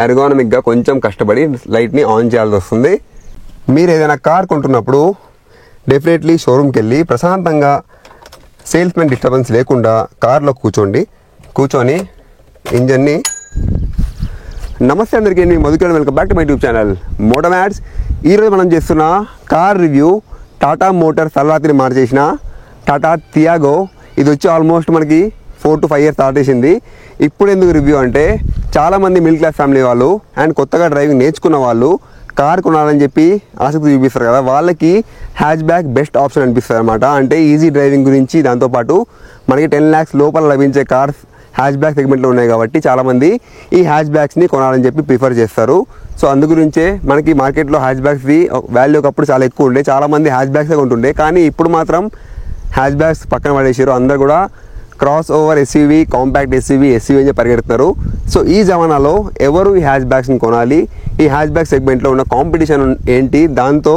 ఎర్గోనమిక్గా కొంచెం కష్టపడి లైట్ని ఆన్ చేయాల్సి వస్తుంది. మీరు ఏదైనా కార్ కొంటున్నప్పుడు డెఫినెట్లీ షోరూమ్కి వెళ్ళి ప్రశాంతంగా సేల్స్మెన్ డిస్టర్బెన్స్ లేకుండా కార్లో కూర్చొని ఇంజన్ని. నమస్తే అందరికీ, నేను Madhukiran. Welcome back to my YouTube channel Moto Mats. ఈరోజు మనం చేస్తున్న కార్ రివ్యూ టాటా మోటార్స్ తలరాత్రి మార్చేసిన టాటా టియాగో. ఇది వచ్చి ఆల్మోస్ట్ మనకి 4 to 5 years స్టార్ట్ చేసింది. ఇప్పుడు ఎందుకు రివ్యూ అంటే, చాలామంది మిడిల్ క్లాస్ ఫ్యామిలీ వాళ్ళు అండ్ కొత్తగా డ్రైవింగ్ నేర్చుకున్న వాళ్ళు కార్ కొనాలని చెప్పి ఆసక్తి చూపిస్తారు కదా, వాళ్ళకి హ్యాచ్ బ్యాక్ బెస్ట్ ఆప్షన్ అనిపిస్తుంది అనమాట. అంటే ఈజీ డ్రైవింగ్ గురించి, దాంతోపాటు మనకి 10 lakhs లోపల లభించే కార్స్ హ్యాచ్ బ్యాక్ సెగ్మెంట్లో ఉన్నాయి కాబట్టి చాలామంది ఈ హ్యాచ్ బ్యాక్స్ని కొనాలని చెప్పి ప్రిఫర్ చేస్తారు. సో అందు గురించే మనకి మార్కెట్లో హ్యాచ్ బ్యాక్స్ది వాల్యూ ఒకప్పుడు చాలా ఎక్కువ ఉండే, చాలామంది హ్యాచ్ బ్యాక్సే కొంటుండే. కానీ ఇప్పుడు మాత్రం హ్యాచ్ బ్యాక్స్ పక్కన పడేసారు. అందరు కూడా cross over SUV, compact SUV అని పరిగెడుతున్నారు. సో ఈ జమానాలో ఎవరు ఈ హ్యాచ్ బ్యాక్స్ని కొనాలి, ఈ హ్యాచ్ బ్యాక్ సెగ్మెంట్లో ఉన్న కాంపిటీషన్ ఏంటి, దాంతో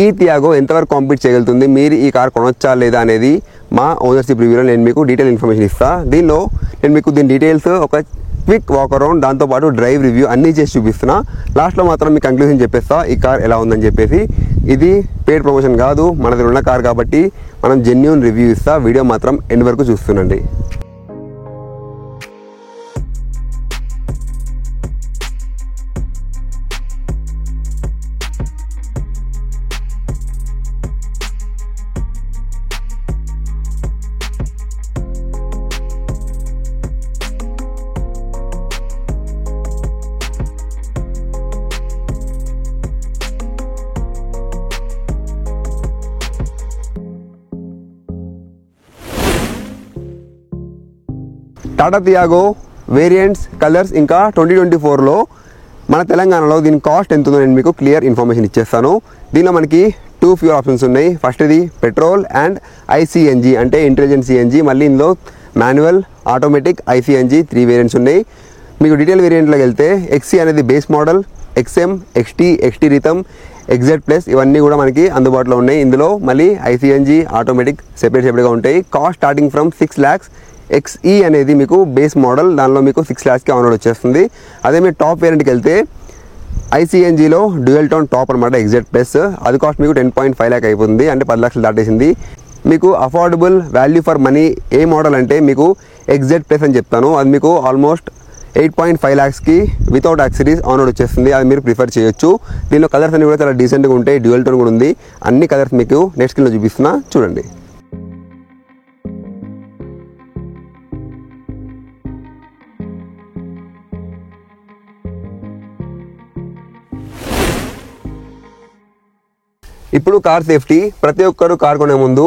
ఈ టియాగో ఎంతవరకు కాంపీట్ చేయగలుగుతుంది, మీరు ఈ కార్ కొనొచ్చా లేదా అనేది మా ఓనర్షిప్ రివ్యూలో నేను మీకు డీటెయిల్ ఇన్ఫర్మేషన్ ఇస్తాను. దీనిలో నేను మీకు దీని డీటెయిల్స్, ఒక క్విక్ వాక్ అరౌండ్, దాంతోపాటు డ్రైవ్ రివ్యూ అన్నీ చేసి చూపిస్తున్నా. లాస్ట్లో మాత్రం మీకు కంక్లూజన్ చెప్పేస్తా ఈ కార్ ఎలా ఉందని చెప్పేసి. ఇది పెయిడ్ ప్రమోషన్ కాదు, మన దగ్గర ఉన్న కార్ కాబట్టి మనం జెన్యూన్ రివ్యూ ఇస్తా. వీడియో మాత్రం ఎండ్ వరకు చూస్తుండండి. టాటా టియాగో వేరియంట్స్, కలర్స్, ఇంకా 2024లో మన తెలంగాణలో దీని కాస్ట్ ఎంత ఉందో నేను మీకు క్లియర్ ఇన్ఫర్మేషన్ ఇచ్చేస్తాను. దీనిలో మనకి 2 ఫ్యూయల్ ఆప్షన్స్ ఉన్నాయి. ఫస్ట్ ఇది పెట్రోల్ అండ్ ఐసీఎన్జీ, అంటే ఇంటెలిజెంట్ సిఎన్జీ. మళ్ళీ ఇందులో మాన్యువల్, ఆటోమేటిక్, ఐసీఎన్జీ 3 వేరియంట్స్ ఉన్నాయి. మీకు డీటెయిల్ వేరియంట్లోకి వెళ్తే ఎక్సీ అనేది base model, XM, ఎక్స్టీ rhythm, XZ plus ఇవన్నీ కూడా మనకి అందుబాటులో ఉన్నాయి. ఇందులో మళ్ళీ ఐసీఎన్జీ, ఆటోమేటిక్ సెపరేట్గా ఉంటాయి. Cost starting from 6 lakhs. XE అనేది మీకు బేస్ మోడల్, దానిలో మీకు 6 lakhsకి ఆన్రోడ్ వచ్చేస్తుంది. అదే మీరు టాప్ వేరియంట్కి వెళ్తే ఐసీఎన్జీలో డ్యూయల్ టోన్ టాప్ అనమాట, ఎగ్జెడ్ ప్లస్. అది కాస్ట్ మీకు 10.5 lakh అయిపోతుంది, అంటే 10 lakhs దాటేసింది. మీకు affordable value for money A model అంటే మీకు ఎగ్జెడ్ ప్లస్ అని చెప్తాను. అది మీకు ఆల్మోస్ట్ 8.5 lakhsకి వితౌట్ యాక్సరీస్ ఆన్రోడ్ వచ్చేస్తుంది. అది మీరు ప్రిఫర్ చేయొచ్చు. దీనిలో కలర్స్ అన్ని కూడా చాలా డీసెంట్గా ఉంటాయి. డ్యూయల్ టోన్ కూడా ఉంది. అన్ని కలర్స్ మీకు నెక్స్ట్ స్క్రీన్లో చూపిస్తున్నా, చూడండి. ఇప్పుడు కార్ సేఫ్టీ. ప్రతి ఒక్కరు కార్ కొనే ముందు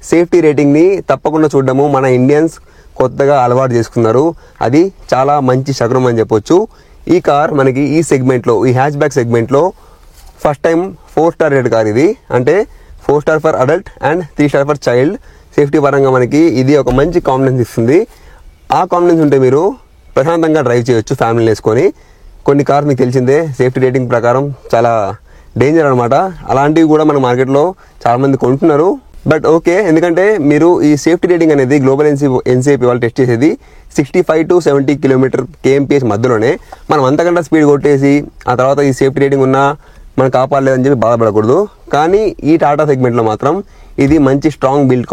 సేఫ్టీ రేటింగ్ని తప్పకుండా చూడడము మన ఇండియన్స్ కొత్తగా అలవాటు చేసుకున్నారు. అది చాలా మంచి శకునం అని చెప్పొచ్చు. ఈ కార్ మనకి ఈ సెగ్మెంట్లో, ఈ హ్యాచ్ బ్యాక్ సెగ్మెంట్లో first time 4 star rate car ఇది. అంటే 4 star for adult and 3 star for child. Safety పరంగా మనకి ఇది ఒక మంచి కాన్ఫిడెన్స్ ఇస్తుంది. ఆ కాన్ఫిడెన్స్ ఉంటే మీరు ప్రశాంతంగా డ్రైవ్ చేయొచ్చు ఫ్యామిలీని వేసుకొని. కొన్ని కార్స్ మీకు తెలిసిందే సేఫ్టీ రేటింగ్ ప్రకారం చాలా డేంజర్ అనమాట. అలాంటివి కూడా మన మార్కెట్లో చాలామంది కొంటున్నారు. బట్ ఓకే, ఎందుకంటే మీరు ఈ సేఫ్టీ రేటింగ్ అనేది గ్లోబల్ ఎన్సీఏపీ వాళ్ళు టెస్ట్ చేసేది 65 to 70 kmph మధ్యలోనే. మనం అంతకంటే స్పీడ్ కొట్టేసి ఆ తర్వాత ఈ సేఫ్టీ రేటింగ్ ఉన్నా మనం కాపాడలేదని చెప్పి బాధపడకూడదు. కానీ ఈ టాటా సెగ్మెంట్లో మాత్రం ఇది మంచి స్ట్రాంగ్ బిల్డ్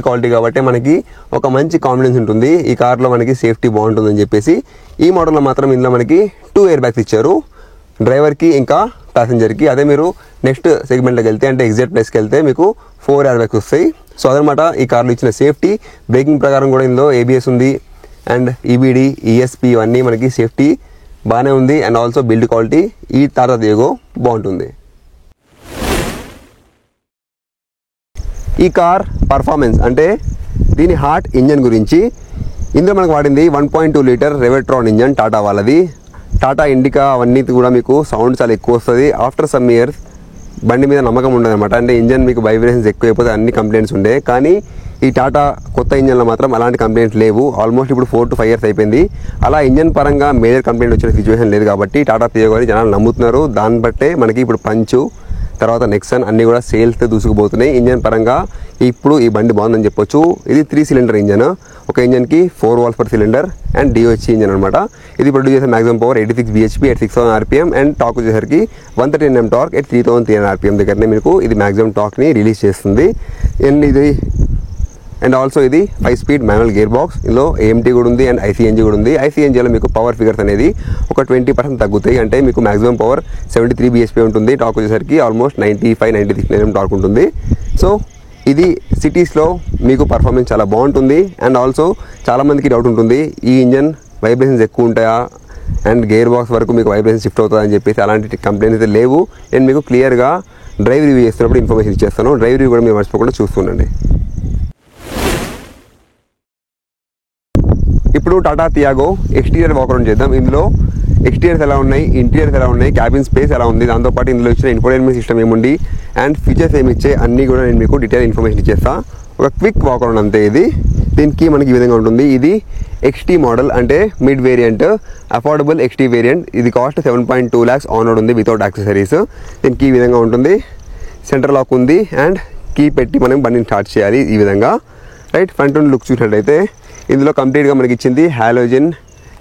క్వాలిటీ కాబట్టి మనకి ఒక మంచి కాన్ఫిడెన్స్ ఉంటుంది. ఈ కార్లో మనకి సేఫ్టీ బాగుంటుందని చెప్పేసి ఈ మోడల్లో మాత్రం ఇందులో మనకి 2 air bags ఇచ్చారు, డ్రైవర్కి ఇంకా ప్యాసింజర్కి. అదే మీరు నెక్స్ట్ సెగ్మెంట్లోకి వెళ్తే, అంటే ఎగ్జెడ్ ప్లేస్కి వెళ్తే మీకు 4 air bags వస్తాయి. సో అదనమాట ఈ కార్లో ఇచ్చిన సేఫ్టీ. బ్రేకింగ్ ప్రకారం కూడా ఇందులో ABS ఉంది అండ్ EBD, ESP ఇవన్నీ మనకి సేఫ్టీ బాగానే ఉంది. అండ్ ఆల్సో బిల్డ్ క్వాలిటీ ఈ టాటా టియాగో బాగుంటుంది. ఈ కార్ పర్ఫార్మెన్స్ అంటే దీని హార్ట్ ఇంజన్ గురించి. ఇందులో మనకు వాడింది 1.2 liter రెవెట్రాన్ ఇంజన్ టాటా వాళ్ళది. టాటా ఇండికా అవన్నీ కూడా మీకు సౌండ్ చాలా ఎక్కువ వస్తుంది. ఆఫ్టర్ సమ్ ఇయర్స్ బండి మీద నమ్మకం ఉండదు అనమాట. అంటే ఇంజన్ మీకు వైబ్రేషన్స్ ఎక్కువ అయిపోతే అన్ని కంప్లైంట్స్ ఉండే. కానీ ఈ టాటా కొత్త ఇంజన్లో మాత్రం అలాంటి కంప్లైంట్స్ లేవు. ఆల్మోస్ట్ ఇప్పుడు 4 to 5 years అయిపోయింది. అలా ఇంజన్ పరంగా మేజర్ కంప్లైంట్ వచ్చిన సిచ్యువేషన్ లేదు కాబట్టి టాటా టియాగో అని జనాలు నమ్ముతున్నారు. దాన్ని బట్టే మనకి ఇప్పుడు పంచు తర్వాత నెక్సన్ అన్నీ కూడా సేల్స్ దూసుకుపోతున్నాయి. ఇంజన్ పరంగా ఇప్పుడు ఈ బండి బాగుందని చెప్పొచ్చు. ఇది 3 సిలిండర్ ఇంజన్. ఒక ఇంజన్కి 4 valves per cylinder and DOHC engine అనమాట. ఇది ప్రొడ్యూస్ చేసే maximum power 86 bhp at 6000 rpm and torque వచ్చేసరికి 130 Nm టార్క్ at 3300 rpm దగ్గరనే మీకు ఇది మాక్సిమం టార్క్ని రిలీజ్ చేస్తుంది. అండ్ ఆల్సో ఇది 5-speed మాన్యువల్ గేర్ బాక్స్. ఇందులో AMT కూడా ఉంది అండ్ ICNG కూడా ఉంది. ICNGలో మీకు పవర్ ఫిగర్స్ అనేది ఒక 20% తగ్గుతాయి. అంటే మీకు మాక్సిమం పవర్ 73 bhp ఉంటుంది. టార్క్ వచ్చేసరికి ఆల్మోస్ట్ 95-96 Nm టార్క్ ఉంటుంది. సో ఇది సిటీస్లో మీకు పర్ఫార్మెన్స్ చాలా బాగుంటుంది. అండ్ ఆల్సో చాలామందికి డౌట్ ఉంటుంది, ఈ ఇంజన్ వైబ్రేషన్స్ ఎక్కువ ఉంటాయా అండ్ గేర్ బాక్స్ వరకు మీకు వైబ్రేషన్ షిఫ్ట్ అవుతుందా అని చెప్పేసి అలాంటి కంప్లైంట్స్ అయితే లేవు. నేను మీకు క్లియర్గా డ్రైవ్ రివ్యూ చేస్తున్నప్పుడు ఇన్ఫర్మేషన్ ఇచ్చేస్తాను. డ్రైవ్ రివ్యూ కూడా మీరు మర్చిపోకుండా చూస్తుండండి. ఇప్పుడు టాటా టియాగో ఎక్స్టీరియర్ వాకరౌండ్ చేద్దాం. ఇందులో ఎక్స్టీరియర్స్ ఎలా ఉన్నాయి, ఇంటీరియర్స్ ఎలా ఉన్నాయి, క్యాబిన్ స్పేస్ ఎలా ఉంది, దాంతోపాటు ఇందులో ఇచ్చిన ఇన్ఫోటైన్మెంట్ సిస్టమ్ ఏముంది అండ్ ఫీచర్స్ ఏమి ఇచ్చే అన్నీ కూడా నేను మీకు డీటెయిల్ ఇన్ఫర్మేషన్ ఇచ్చేస్తాను. ఒక క్విక్ వాకరౌండ్ అంతే ఇది. దీనికి మనకి ఈ విధంగా ఉంటుంది. ఇది XT మోడల్ అంటే mid variant, affordable XT variant. ఇది కాస్ట్ 7.2 lakhs ఆన్ రోడ్ ఉంది వితౌట్ యాక్సెసరీస్. దీనికి ఈ విధంగా ఉంటుంది. సెంటర్ లాక్ ఉంది అండ్ కీ పెట్టి మనం బండిని స్టార్ట్ చేయాలి ఈ విధంగా. రైట్, ఫ్రంట్ నుండి లుక్ చూసినట్లయితే ఇందులో కంప్లీట్గా మనకి ఇచ్చింది halogen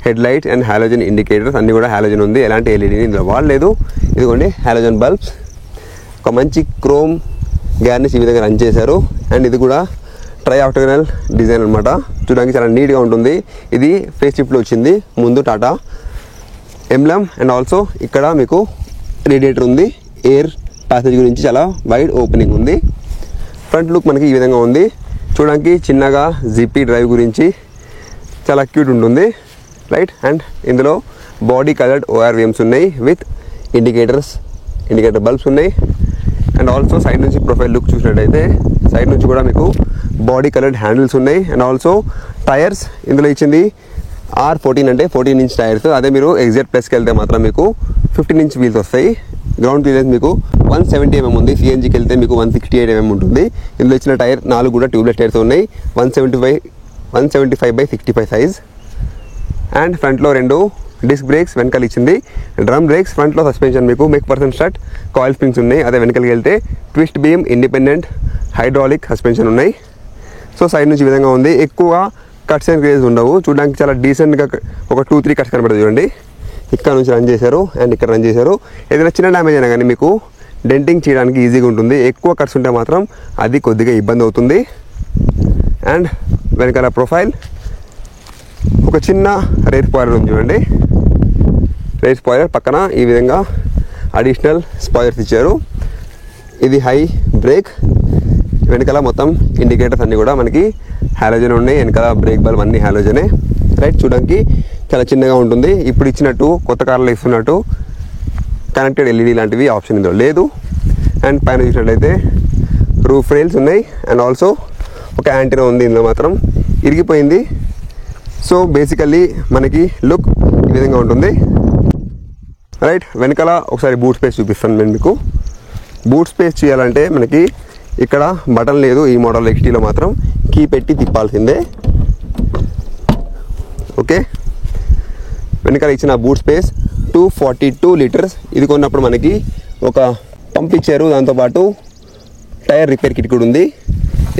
head light and halogen indicators అన్నీ కూడా హాలోజన్ ఉంది. ఎలాంటి ఎల్ఈడీని ఇందులో వాడలేదు. ఇదిగోండి హాలోజన్ బల్బ్స్. ఒక మంచి క్రోమ్ గ్యార్నిష్ ఈ విధంగా రన్ చేశారు. అండ్ ఇది కూడా ట్రై ఆక్టోగనల్ డిజైన్ అనమాట. చూడడానికి చాలా నీట్గా ఉంటుంది. ఇది ఫేస్ షిఫ్ట్లో వచ్చింది. ముందు టాటా ఎంబ్లమ్ అండ్ ఆల్సో ఇక్కడ మీకు రేడియేటర్ ఉంది. ఎయిర్ ప్యాసేజ్ గురించి చాలా వైడ్ ఓపెనింగ్ ఉంది. ఫ్రంట్ లుక్ మనకి ఈ విధంగా ఉంది. చూడడానికి చిన్నగా జిప్పీ డ్రైవ్ గురించి చాలా క్యూట్ ఉంటుంది. రైట్, అండ్ ఇందులో బాడీ కలర్డ్ ORVMs ఉన్నాయి విత్ ఇండికేటర్ బల్బ్స్ ఉన్నాయి. అండ్ ఆల్సో సైడ్ నుంచి ప్రొఫైల్ లుక్ చూసినట్టయితే సైడ్ నుంచి కూడా మీకు బాడీ కలర్డ్ హ్యాండిల్స్ ఉన్నాయి. అండ్ ఆల్సో టైర్స్ ఇందులో ఇచ్చింది R14 అంటే 14 inch టైర్స్. అదే మీరు XZ ప్లస్కి వెళ్తే మాత్రం మీకు 15 inch వీల్స్ వస్తాయి. గ్రౌండ్ క్లియరెన్స్ మీకు 170 mm ఉంది. CNGకి వెళ్తే మీకు 168 mm ఉంటుంది. ఇందులో ఇచ్చిన టైర్ 4 కూడా ట్యూబ్లెస్ టైర్స్ ఉన్నాయి. 175/65 సైజ్. అండ్ ఫ్రంట్లో 2 డిస్క్ బ్రేక్స్ వెనకాల ఇచ్చింది. Drum breaks. ఫ్రంట్లో సస్పెన్షన్ మీకు make person start coil springs ఉన్నాయి. అదే వెనకాలకి వెళ్తే twist beam independent hydraulic suspension ఉన్నాయి. సో సైడ్ నుంచి ఈ విధంగా ఉంది. ఎక్కువ కట్స్ అండ్ గ్రేజ్ ఉండవు. చూడడానికి చాలా డీసెంట్గా ఒక 2-3 కట్స్ కనబడదు. చూడండి, ఇక్కడ నుంచి రన్ చేశారు అండ్ ఇక్కడ రన్ చేశారు. ఏదైనా చిన్న డ్యామేజ్ అయినా కానీ మీకు డెంటింగ్ చేయడానికి ఈజీగా ఉంటుంది. ఎక్కువ కట్స్ ఉంటే మాత్రం అది కొద్దిగా ఇబ్బంది అవుతుంది. అండ్ వెనకాల ప్రొఫైల్ ఒక చిన్న రేర్ స్పాయిలర్ ఉంది. చూడండి, రేర్ స్పాయిలర్ పక్కన ఈ విధంగా అడిషనల్ స్పాయిలర్స్ ఇచ్చారు. ఇది హై బ్రేక్. వెనకాల మొత్తం ఇండికేటర్స్ అన్నీ కూడా మనకి హాలోజన్ ఉన్నాయి. వెనకాల బ్రేక్ బల్బ్ అన్నీ హాలోజనే. రైట్, చూడడానికి చాలా చిన్నగా ఉంటుంది. ఇప్పుడు ఇచ్చినట్టు కొత్త కార్లో ఇస్తున్నట్టు కనెక్టెడ్ LED లాంటివి ఆప్షన్ ఇందులో లేదు. అండ్ పైన చూసినట్లయితే రూఫ్ రైల్స్ ఉన్నాయి. అండ్ ఆల్సో ఒక యాంటీనా ఉంది. ఇందులో మాత్రం ఇరిగిపోయింది. సో బేసికల్లీ మనకి లుక్ ఈ విధంగా ఉంటుంది. రైట్, వెనకాల ఒకసారి బూట్ స్పేస్ చూపిస్తాను నేను మీకు. బూట్ స్పేస్ చేయాలంటే మనకి ఇక్కడ బటన్ లేదు. ఈ మోడల్ XTలో మాత్రం కీ పెట్టి తిప్పాల్సిందే. ఓకే, వెనకాల ఇచ్చిన బూట్ స్పేస్ 242 లీటర్స్. ఇది కొన్నప్పుడు మనకి ఒక పంప్ ఇచ్చారు. దాంతోపాటు టైర్ రిపేర్ కిట్ కూడా ఉంది.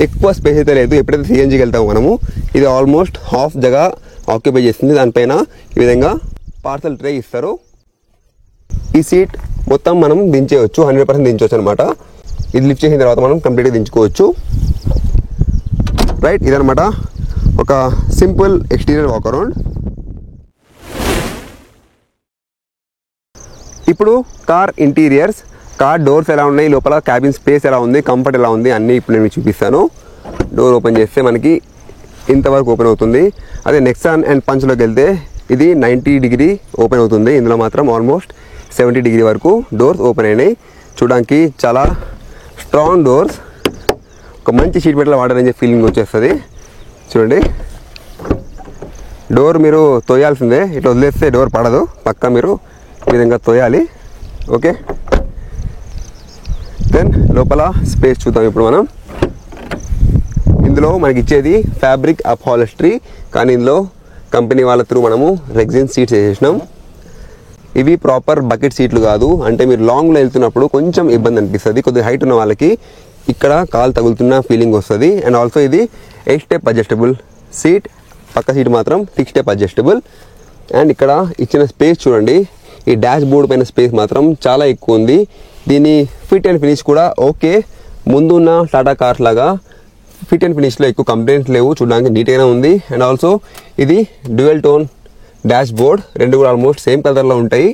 ఎక్కువ స్పేస్ అయితే లేదు. ఎప్పుడైతే CNGకి వెళ్తామో మనము ఇది ఆల్మోస్ట్ హాఫ్ జగా ఆక్యుపై చేస్తుంది. దానిపైన ఈ విధంగా పార్సల్ ట్రే ఇస్తారు. ఈ సీట్ మొత్తం మనం దించేయచ్చు, 100% దించవచ్చు అనమాట. ఇది లిఫ్ట్ చేసిన తర్వాత మనం కంప్లీట్గా దించుకోవచ్చు. రైట్, ఇదనమాట ఒక సింపుల్ ఎక్స్టీరియర్ వాక్ అరౌండ్. ఇప్పుడు కార్ ఇంటీరియర్స్, కార్ డోర్స్ ఎలా ఉన్నాయి, లోపల క్యాబిన్ స్పేస్ ఎలా ఉంది, కంఫర్ట్ ఎలా ఉంది అన్నీ ఇప్పుడు నేను చూపిస్తాను. డోర్ ఓపెన్ చేస్తే మనకి ఇంతవరకు ఓపెన్ అవుతుంది. అదే నెక్సాన్ అండ్ పంచ్లోకి వెళ్తే ఇది 90 డిగ్రీ ఓపెన్ అవుతుంది. ఇందులో మాత్రం ఆల్మోస్ట్ 70 డిగ్రీ వరకు డోర్స్ ఓపెన్ అయినాయి. చూడడానికి చాలా స్ట్రాంగ్ డోర్స్. ఒక మంచి షీట్ మెటల్ వాడారని ఫీలింగ్ వచ్చేస్తుంది. చూడండి, డోర్ మీరు తోయాల్సిందే. ఇట్లా వదిలేస్తే డోర్ పడదు. పక్కా మీరు ఈ విధంగా తోయాలి. ఓకే, దెన్ లోపల స్పేస్ చూద్దాం ఇప్పుడు మనం. ఇందులో మనకి ఇచ్చేది ఫ్యాబ్రిక్ అప్హాలస్ట్రీ, కానీ ఇందులో కంపెనీ వాళ్ళ త్రూ మనము రెగ్జిన్ సీట్స్ వేసేసినాం. ఇవి ప్రాపర్ బకెట్ సీట్లు కాదు. అంటే మీరు లాంగ్లో వెళ్తున్నప్పుడు కొంచెం ఇబ్బంది అనిపిస్తుంది. కొద్దిగా హైట్ ఉన్న వాళ్ళకి ఇక్కడ కాలు తగులుతున్న ఫీలింగ్ వస్తుంది. అండ్ ఆల్సో ఇది 8 స్టెప్ అడ్జస్టబుల్ సీట్, పక్క సీట్ మాత్రం 6 స్టెప్ అడ్జస్టబుల్. అండ్ ఇక్కడ ఇచ్చిన స్పేస్ చూడండి, ఈ డాష్ బోర్డ్ పైన స్పేస్ మాత్రం చాలా ఎక్కువ ఉంది. దీని ఫిట్ అండ్ ఫినిష్ కూడా ఓకే, ముందున్న టాటా కార్స్ లాగా ఫిట్ అండ్ ఫినిష్లో ఎక్కువ కంప్లైంట్స్ లేవు, చూడడానికి నీట్గానే ఉంది. అండ్ ఆల్సో ఇది డ్యూయల్ టోన్ డాష్ బోర్డ్, రెండు కూడా ఆల్మోస్ట్ సేమ్ కలర్లో ఉంటాయి.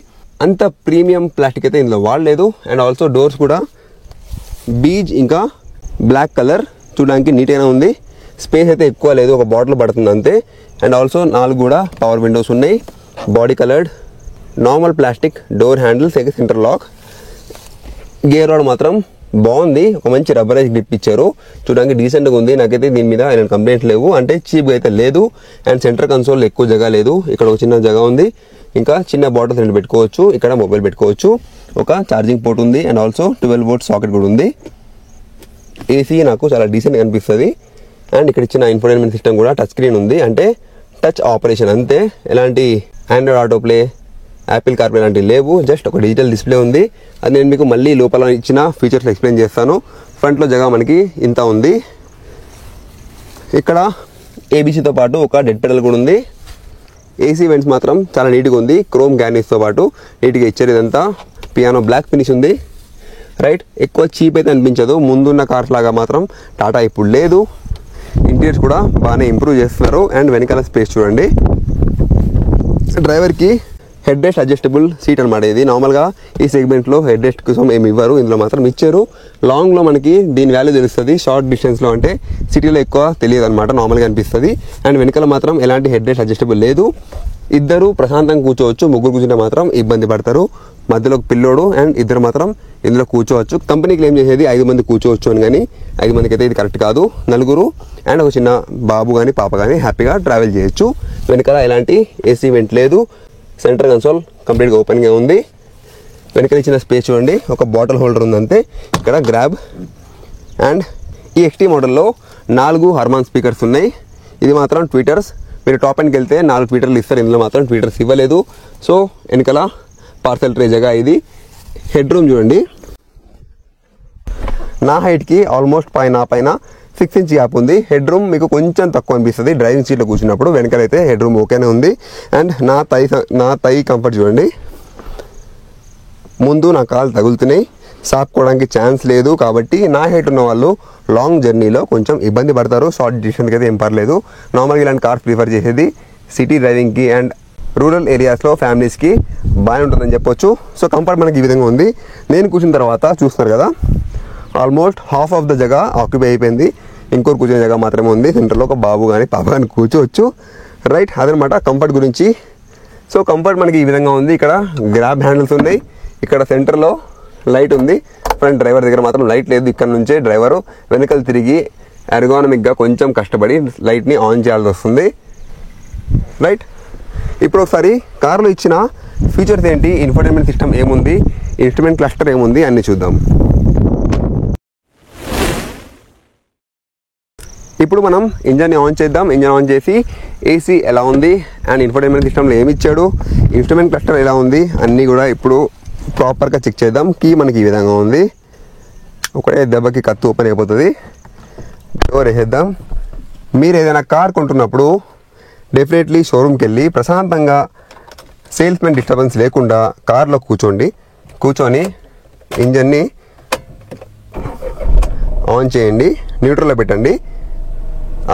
అంత ప్రీమియం ప్లాస్టిక్ అయితే ఇందులో వాడలేదు. అండ్ ఆల్సో డోర్స్ కూడా బీజ్ ఇంకా బ్లాక్ కలర్, చూడడానికి నీట్గానే ఉంది. స్పేస్ అయితే ఎక్కువ లేదు, ఒక బాటిల్ పడుతుంది అంతే. అండ్ ఆల్సో 4 కూడా పవర్ విండోస్ ఉన్నాయి. Body coloured normal plastic door handles, centre lock. Gear rod మాత్రం బాగుంది, ఒక మంచి రబ్బరైజ్ గ్రిప్ ఇచ్చారు, చూడడానికి డీసెంట్గా ఉంది. నాకైతే దీని మీద ఆయన కంప్లైంట్ లేవు, అంటే చీప్గా అయితే లేదు. అండ్ సెంటర్ కన్సోల్ ఎక్కువ జగ లేదు, ఇక్కడ ఒక చిన్న జగ ఉంది. ఇంకా చిన్న బాటిల్స్ 2 పెట్టుకోవచ్చు, ఇక్కడ మొబైల్ పెట్టుకోవచ్చు. ఒక ఛార్జింగ్ పోర్ట్ ఉంది. అండ్ ఆల్సో 12 వోల్ట్ సాకెట్ కూడా ఉంది. ఏసీ నాకు చాలా డీసెంట్గా అనిపిస్తుంది. అండ్ ఇక్కడ ఇచ్చిన ఇన్ఫోటైన్మెంట్ సిస్టమ్ కూడా టచ్ స్క్రీన్ ఉంది, అంటే టచ్ ఆపరేషన్ అంతే. ఎలాంటి Android auto play, Apple CarPlay లాంటివి లేవు, జస్ట్ ఒక డిజిటల్ డిస్ప్లే ఉంది. అది నేను మీకు మళ్ళీ లోపల ఇచ్చిన ఫీచర్స్ ఎక్స్ప్లెయిన్ చేస్తాను. ఫ్రంట్లో జగ మనకి ఇంత ఉంది. ఇక్కడ ఏబీసీతో పాటు ఒక డెడ్ పెడల్ కూడా ఉంది. ఏసీ వెంట్స్ మాత్రం చాలా నీట్గా ఉంది, క్రోమ్ గ్యానిస్తో పాటు నీట్గా ఇచ్చారు. ఇదంతా పియానో బ్లాక్ ఫినిష్ ఉంది. రైట్, ఎక్కువ చీప్ అయితే అనిపించదు, ముందున్న కార్స్ లాగా మాత్రం టాటా ఇప్పుడు లేదు. ఇంటీరియర్స్ కూడా బాగానే ఇంప్రూవ్ చేస్తున్నారు. అండ్ వెనకాల స్పేస్ చూడండి, డ్రైవర్కి హెడ్ రెస్ట్ అడ్జస్టబుల్ సీట్ అనమాట. ఇది నార్మల్గా ఈ సెగ్మెంట్లో హెడ్ రెస్ట్ కోసం ఏమి ఇవ్వరు, ఇందులో మాత్రం ఇచ్చారు. లాంగ్లో మనకి దీని వాల్యూ తెలుస్తుంది, షార్ట్ డిస్టెన్స్లో అంటే సిటీలో ఎక్కువ తెలియదు అనమాట, నార్మల్గా అనిపిస్తుంది. అండ్ వెనకాల మాత్రం ఎలాంటి హెడ్ రెస్ట్ అడ్జస్టబుల్ లేదు. ఇద్దరు ప్రశాంతంగా కూర్చోవచ్చు, ముగ్గురు కూర్చుంటే మాత్రం ఇబ్బంది పడతారు. మధ్యలో పిల్లోడు అండ్ ఇద్దరు మాత్రం ఇందులో కూర్చోవచ్చు. కంపెనీ క్లెయిమ్ చేసేది 5 మంది కూర్చోవచ్చు అని, కానీ 5 మందికి అయితే ఇది కరెక్ట్ కాదు. 4 అండ్ ఒక చిన్న బాబు కానీ పాప కానీ హ్యాపీగా ట్రావెల్ చేయొచ్చు. వెనకాల ఎలాంటి ఏసీ వెంట్ లేదు. సెంటర్ కన్సోల్ కంప్లీట్గా ఓపెన్గా ఉంది. వెనకాల ఇచ్చిన స్పేస్ చూడండి, ఒక బాటిల్ హోల్డర్ ఉంది అంతే. ఇక్కడ గ్రాబ్. అండ్ ఈ XT మోడల్లో 4 హర్మాన్ స్పీకర్స్ ఉన్నాయి. ఇది మాత్రం ట్విటర్స్, మీరు టాప్ ఎండ్కి వెళ్తే 4 ట్విటర్లు ఇస్తారు, ఇందులో మాత్రం ట్విటర్స్ ఇవ్వలేదు. సో వెనకాల పార్సల్ ట్రే జగ ఇది. హెడ్ రూమ్ చూడండి, నా హైట్కి ఆల్మోస్ట్ పైన 6 ఇంచ్ గ్యాప్ ఉంది. హెడ్ రూమ్ మీకు కొంచెం తక్కువ అనిపిస్తుంది డ్రైవింగ్ సీట్లో కూర్చున్నప్పుడు, వెనకాలైతే హెడ్ రూమ్ ఓకేనే ఉంది. అండ్ నా థై కంఫర్ట్ చూడండి, ముందు నా కాలు తగులుతున్నాయి, సాపుకోవడానికి ఛాన్స్ లేదు. కాబట్టి నా హైట్ ఉన్న వాళ్ళు లాంగ్ జర్నీలో కొంచెం ఇబ్బంది పడతారు, షార్ట్ డిస్టెన్స్కి అయితే ఏం పర్లేదు. నార్మల్గా ఇలాంటి కార్స్ ప్రిఫర్ చేసేది సిటీ డ్రైవింగ్కి అండ్ రూరల్ ఏరియాస్లో ఫ్యామిలీస్కి బాగానే ఉంటుందని చెప్పొచ్చు. సో కంఫర్ట్ మనకి ఈ విధంగా ఉంది. నేను కూర్చున్న తర్వాత చూస్తున్నారు కదా, ఆల్మోస్ట్ హాఫ్ ఆఫ్ ద జగ ఆక్యుపై అయిపోయింది, ఇంకోరు కూర్చునే జగ మాత్రమే ఉంది. సెంటర్లో ఒక బాబు కానీ పాప కానీ కూర్చోవచ్చు. రైట్, అదనమాట కంఫర్ట్ గురించి. సో కంఫర్ట్ మనకి ఈ విధంగా ఉంది. ఇక్కడ గ్రాబ్ హ్యాండిల్స్ ఉన్నాయి, ఇక్కడ సెంటర్లో లైట్ ఉంది. ఫ్రంట్ డ్రైవర్ దగ్గర మాత్రం లైట్ లేదు, ఇక్కడ నుంచే డ్రైవరు వెనకలు తిరిగి ఎర్గానమిక్గా కొంచెం కష్టపడి లైట్ని ఆన్ చేయాల్సి వస్తుంది. రైట్, ఇప్పుడు ఒకసారి కార్లో ఇచ్చిన ఫీచర్స్ ఏంటి, ఇన్ఫోటైన్మెంట్ సిస్టమ్ ఏముంది, ఇన్స్ట్రుమెంట్ క్లస్టర్ ఏముంది అన్నీ చూద్దాం. ఇప్పుడు మనం ఇంజన్ని ఆన్ చేద్దాం. ఇంజన్ ఆన్ చేసి ఏసీ ఎలా ఉంది అండ్ ఇన్ఫోటైన్మెంట్ సిస్టంలో ఏమి ఇచ్చాడు, ఇన్స్ట్రుమెంట్ క్లస్టర్ ఎలా ఉంది అన్నీ కూడా ఇప్పుడు ప్రాపర్గా చెక్ చేద్దాం. కీ మనకి ఈ విధంగా ఉంది, ఒకటే దెబ్బకి కత్తి ఓపెన్ అయిపోతుంది. డోర్ వేసేద్దాం. మీరు ఏదైనా కార్ కొంటున్నప్పుడు డెఫినెట్లీ షోరూమ్కి వెళ్ళి ప్రశాంతంగా సేల్స్మెన్ డిస్టర్బెన్స్ లేకుండా కార్లో కూర్చొని ఇంజన్ని ఆన్ చేయండి, న్యూట్రల్లో పెట్టండి.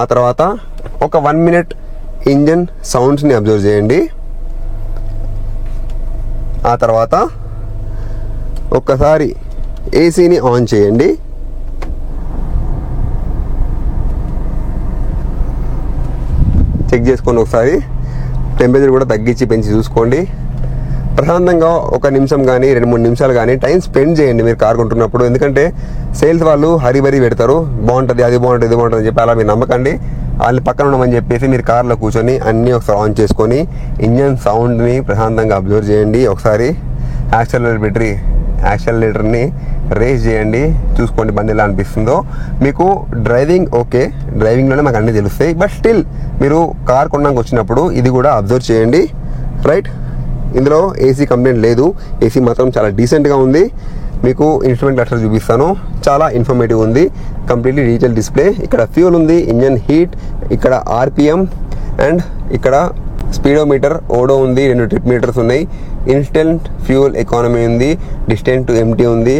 ఆ తర్వాత ఒక 1 మినిట్ ఇంజన్ సౌండ్స్ని అబ్జర్వ్ చేయండి. ఆ తర్వాత ఒక్కసారి ఏసీని ఆన్ చేయండి. చెక్ చేసుకోండి, ఒకసారి టెంపరేచర్ కూడా తగ్గించి పెంచి చూసుకోండి. ప్రశాంతంగా 1 నిమిషం కానీ 2-3 నిమిషాలు కానీ టైం స్పెండ్ చేయండి మీరు కార్ కొంటున్నప్పుడు. ఎందుకంటే సేల్స్ వాళ్ళు హరిబరి పెడతారు, బాగుంటుంది అది బాగుంటుంది ఇది బాగుంటుంది అని చెప్పి అలా మీరు నమ్మకండి. వాళ్ళని పక్కన ఉండమని చెప్పేసి మీరు కార్లో కూర్చొని అన్నీ ఒకసారి ఆన్ చేసుకొని ఇంజన్ సౌండ్ని ప్రశాంతంగా అబ్జర్వ్ చేయండి. ఒకసారి యాక్సిలరేటర్ని రేస్ చేయండి, చూసుకోండి బండి ఎలా అనిపిస్తుందో. మీకు డ్రైవింగ్ ఓకే, డ్రైవింగ్లోనే మాకు అన్నీ తెలుస్తాయి. బట్ స్టిల్ మీరు కార్ కొనడానికి వచ్చినప్పుడు ఇది కూడా అబ్జర్వ్ చేయండి. రైట్, ఇందులో ఏసీ కంప్లైంట్ లేదు, ఏసీ మాత్రం చాలా డీసెంట్గా ఉంది. మీకు ఇన్స్ట్రుమెంట్ క్లస్టర్ చూపిస్తాను. చాలా ఇన్ఫర్మేటివ్ ఉంది, కంప్లీట్లీ డిజిటల్ డిస్ప్లే. ఇక్కడ ఫ్యూల్ ఉంది, ఇంజన్ హీట్, ఇక్కడ ఆర్పిఎం అండ్ ఇక్కడ స్పీడోమీటర్, ఓడో ఉంది, 2 ట్రిప్ మీటర్స్ ఉన్నాయి, ఇన్స్టెంట్ ఫ్యూల్ ఎకానమీ ఉంది, డిస్టెన్స్ టు ఎంటీ ఉంది.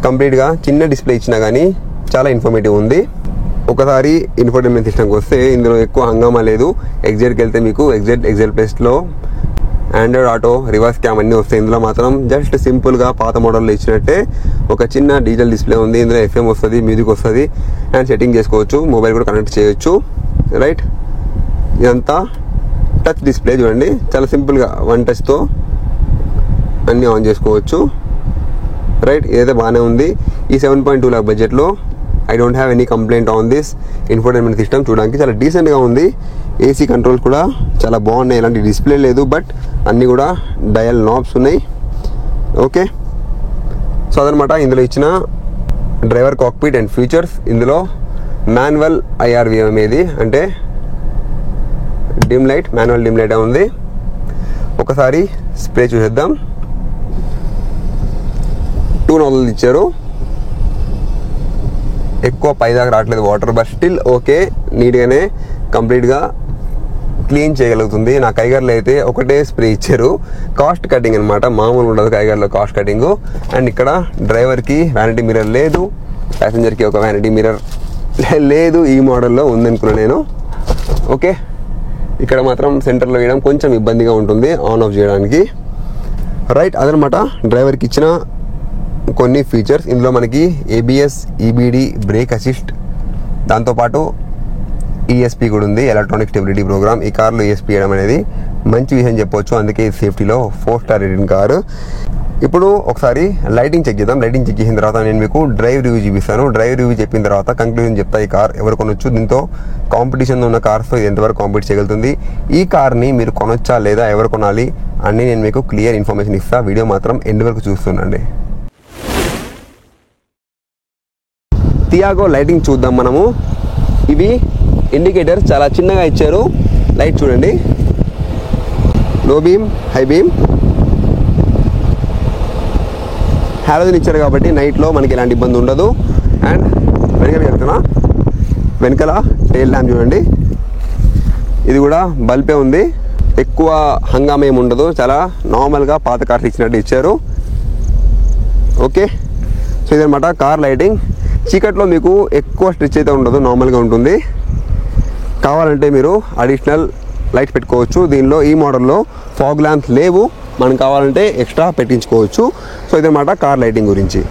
కంప్లీట్గా చిన్న డిస్ప్లే ఇచ్చినా కానీ చాలా ఇన్ఫర్మేటివ్ ఉంది. ఒకసారి ఇన్ఫోటైన్మెంట్ సిస్టమ్కి వస్తే ఇందులో ఎక్కువ హంగామా లేదు. ఎగ్జైట్కి వెళ్తే మీకు ఎగ్జైట్ ప్లేస్లో ఆండ్రాయిడ్ ఆటో, రివర్స్ క్యామ్ అన్నీ వస్తాయి. ఇందులో మాత్రం జస్ట్ సింపుల్గా పాత మోడల్లో ఇచ్చినట్టే ఒక చిన్న డిజిటల్ డిస్ప్లే ఉంది. ఇందులో ఎఫ్ఎం వస్తుంది, మ్యూజిక్ వస్తుంది అండ్ సెట్టింగ్ చేసుకోవచ్చు, మొబైల్ కూడా కనెక్ట్ చేయొచ్చు. రైట్, ఇదంతా టచ్ డిస్ప్లే చూడండి, చాలా సింపుల్గా 1 టచ్తో అన్నీ ఆన్ చేసుకోవచ్చు. రైట్, ఇదైతే బాగానే ఉంది. ఈ 7.2 lakh బడ్జెట్లో I don't have any complaint on this. Infotainment system చూడడానికి చాలా డీసెంట్గా ఉంది. ఏసీ కంట్రోల్స్ కూడా చాలా బాగున్నాయి, ఎలాంటి డిస్ప్లే లేదు, బట్ అన్నీ కూడా డయల్ నాబ్స్ ఉన్నాయి. ఓకే, సో అదనమాట ఇందులో ఇచ్చిన డ్రైవర్ కాక్పిట్ అండ్ ఫీచర్స్. ఇందులో మాన్యువల్ IRVM ఏది అంటే dim light, manual dim light ఉంది. ఒకసారి స్ప్రే చూసేద్దాం. 2 నాజిల్స్ ఇచ్చారు, ఎక్కువ పైదాకా రావట్లేదు వాటర్, బట్ స్టిల్ ఓకే, నీట్గానే కంప్లీట్గా క్లీన్ చేయగలుగుతుంది. నా కైగర్లో అయితే ఒకటే స్ప్రే ఇచ్చారు, కాస్ట్ కటింగ్ అనమాట, మామూలు ఉండదు కైగర్లో కాస్ట్ కటింగ్. అండ్ ఇక్కడ డ్రైవర్కి వ్యానిటీ మిర్రర్ లేదు, ప్యాసింజర్కి ఒక వ్యానిటీ మిర్రర్ లేదు, ఈ మోడల్లో ఉందనుకున్నా నేను. ఓకే, ఇక్కడ మాత్రం సెంటర్లో వేయడం కొంచెం ఇబ్బందిగా ఉంటుంది ఆన్ ఆఫ్ చేయడానికి. రైట్, అదనమాట డ్రైవర్కి ఇచ్చిన కొన్ని ఫీచర్స్. ఇందులో మనకి ABS, EBD, బ్రేక్ అసిస్ట్, దాంతోపాటు ESP కూడా ఉంది, ఎలక్ట్రానిక్ స్టెబిలిటీ ప్రోగ్రామ్. ఈ కార్లో ESP వేయడం అనేది మంచి విషయం చెప్పొచ్చు, అందుకే సేఫ్టీలో 4 స్టార్ రేటింగ్ కారు. ఇప్పుడు ఒకసారి లైటింగ్ చెక్ చేద్దాం. లైటింగ్ చెక్ చేసిన తర్వాత నేను మీకు డ్రైవ్ రివ్యూ చూపిస్తాను. డ్రైవ్ రివ్యూ చెప్పిన తర్వాత కంక్లూజన్ చెప్తా ఈ కార్ ఎవరు కొనొచ్చు, దీంతో కాంపిటీషన్లో ఉన్న కార్స్తో ఇది ఎంతవరకు కాంపిట్ చేయగలుగుతుంది, ఈ కార్ని మీరు కొనొచ్చా లేదా, ఎవరు కొనాలి అని నేను మీకు క్లియర్ ఇన్ఫర్మేషన్ ఇస్తా. వీడియో మాత్రం ఎండ్ వరకు చూస్తుండండి. టియాగో లైటింగ్ చూద్దాం మనము. ఇవి ఇండికేటర్ చాలా చిన్నగా ఇచ్చారు. లైట్ చూడండి, లో బీమ్, హై బీమ్, హాలోజన్ ఇచ్చారు కాబట్టి నైట్లో మనకి ఎలాంటి ఇబ్బంది ఉండదు. అండ్ వెనకాల టెయిల్ ల్యాంప్ చూడండి, ఇది కూడా బల్బే ఉంది, ఎక్కువ హంగామా ఏమి ఉండదు, చాలా నార్మల్గా పాత కార్స్ ఇచ్చినట్టు ఇచ్చారు. ఓకే, సో ఇదనమాట కార్ లైటింగ్. చీకట్లో మీకు ఎక్కువ స్ట్రెచ్ అయితే ఉండదు, నార్మల్గా ఉంటుంది. కావాలంటే మీరు అడిషనల్ లైట్స్ పెట్టుకోవచ్చు. దీనిలో ఈ మోడల్లో ఫాగ్ ల్యాంప్స్ లేవు, మనం కావాలంటే ఎక్స్ట్రా పెట్టించుకోవచ్చు. సో ఇదన్నమాట కార్ లైటింగ్ గురించి.